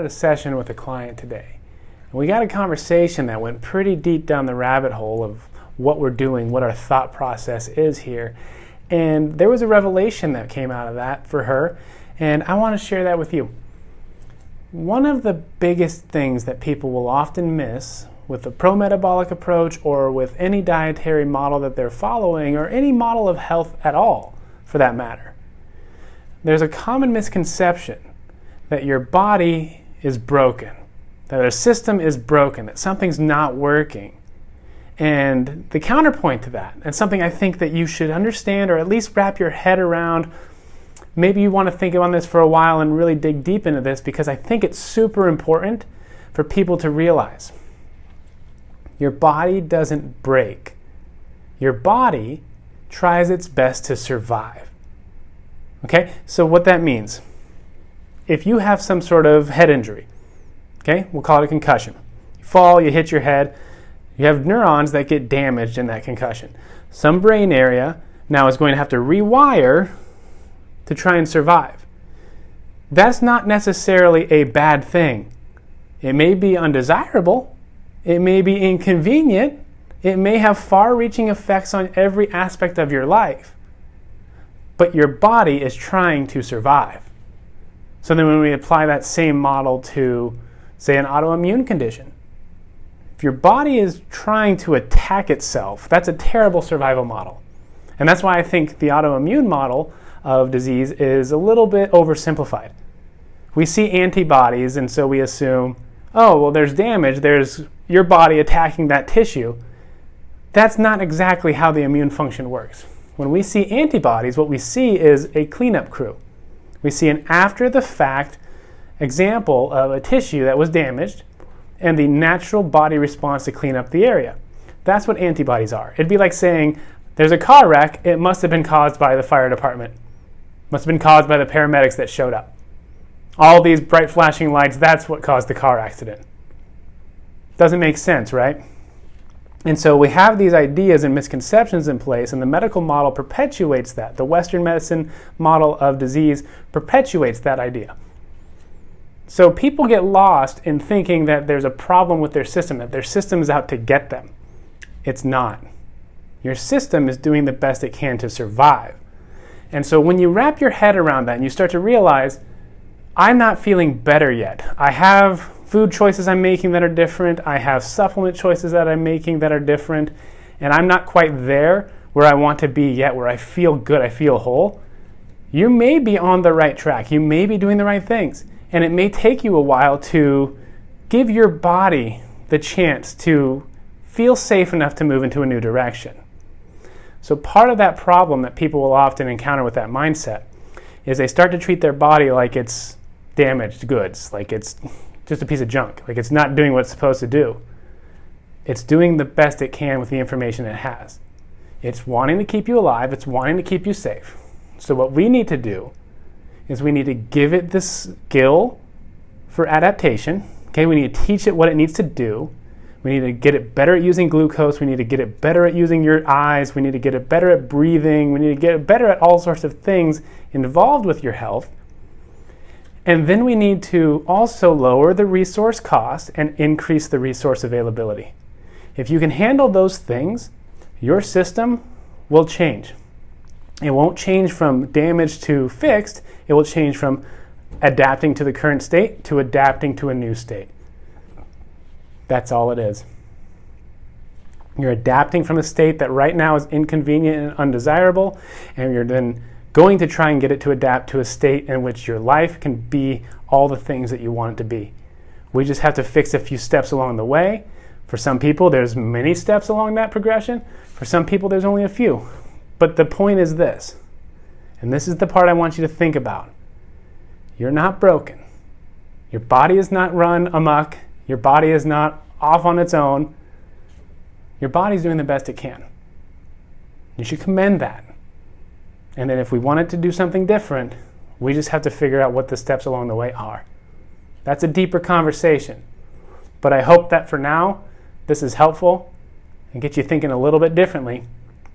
had a session with a client today. And we got a conversation that went pretty deep down the rabbit hole of what we're doing, what our thought process is here. And there was a revelation that came out of that for her, and I want to share that with you. One of the biggest things that people will often miss with the prometabolic approach or with any dietary model that they're following or any model of health at all, for that matter, there's a common misconception that your body is broken, that a system is broken, that something's not working. And the counterpoint to that, and something I think that you should understand or at least wrap your head around, maybe you want to think on this for a while and really dig deep into this, because I think it's super important for people to realize. Your body doesn't break. Your body tries its best to survive. Okay, so what that means, if you have some sort of head injury, okay, we'll call it a concussion. You fall, you hit your head, you have neurons that get damaged in that concussion. Some brain area now is going to have to rewire to try and survive. That's not necessarily a bad thing. It may be undesirable, it may be inconvenient, it may have far-reaching effects on every aspect of your life, but your body is trying to survive. So then when we apply that same model to, say, an autoimmune condition, if your body is trying to attack itself, that's a terrible survival model. And that's why I think the autoimmune model of disease is a little bit oversimplified. We see antibodies, and so we assume, oh, well, there's damage, there's your body attacking that tissue. That's not exactly how the immune function works. When we see antibodies, what we see is a cleanup crew. We see an after-the-fact example of a tissue that was damaged and the natural body response to clean up the area. That's what antibodies are. It'd be like saying, there's a car wreck, it must have been caused by the fire department. Must have been caused by the paramedics that showed up. All these bright flashing lights, that's what caused the car accident. Doesn't make sense, right? And so we have these ideas and misconceptions in place, and the medical model perpetuates that. The Western medicine model of disease perpetuates that idea. So people get lost in thinking that there's a problem with their system, that their system is out to get them. It's not. Your system is doing the best it can to survive. And so when you wrap your head around that and you start to realize, I'm not feeling better yet. I have food choices I'm making that are different. I have supplement choices that I'm making that are different. And I'm not quite there where I want to be yet, where I feel good, I feel whole. You may be on the right track. You may be doing the right things. And it may take you a while to give your body the chance to feel safe enough to move into a new direction. So part of that problem that people will often encounter with that mindset is they start to treat their body like it's damaged goods, like it's just a piece of junk, like it's not doing what it's supposed to do. It's doing the best it can with the information it has. It's wanting to keep you alive, it's wanting to keep you safe. So what we need to do is we need to give it the skill for adaptation. Okay, we need to teach it what it needs to do. We need to get it better at using glucose. We need to get it better at using your eyes. We need to get it better at breathing. We need to get it better at all sorts of things involved with your health. And then we need to also lower the resource cost and increase the resource availability. If you can handle those things, your system will change. It won't change from damaged to fixed. It will change from adapting to the current state to adapting to a new state. That's all it is. You're adapting from a state that right now is inconvenient and undesirable, and you're then going to try and get it to adapt to a state in which your life can be all the things that you want it to be. We just have to fix a few steps along the way. For some people, there's many steps along that progression. For some people, there's only a few. But the point is this, and this is the part I want you to think about. You're not broken. Your body is not run amok. Your body is not off on its own. Your body's doing the best it can. You should commend that. And then if we want it to do something different, we just have to figure out what the steps along the way are. That's a deeper conversation. But I hope that for now, this is helpful and get you thinking a little bit differently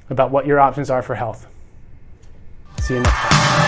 about what your options are for health. See you next time.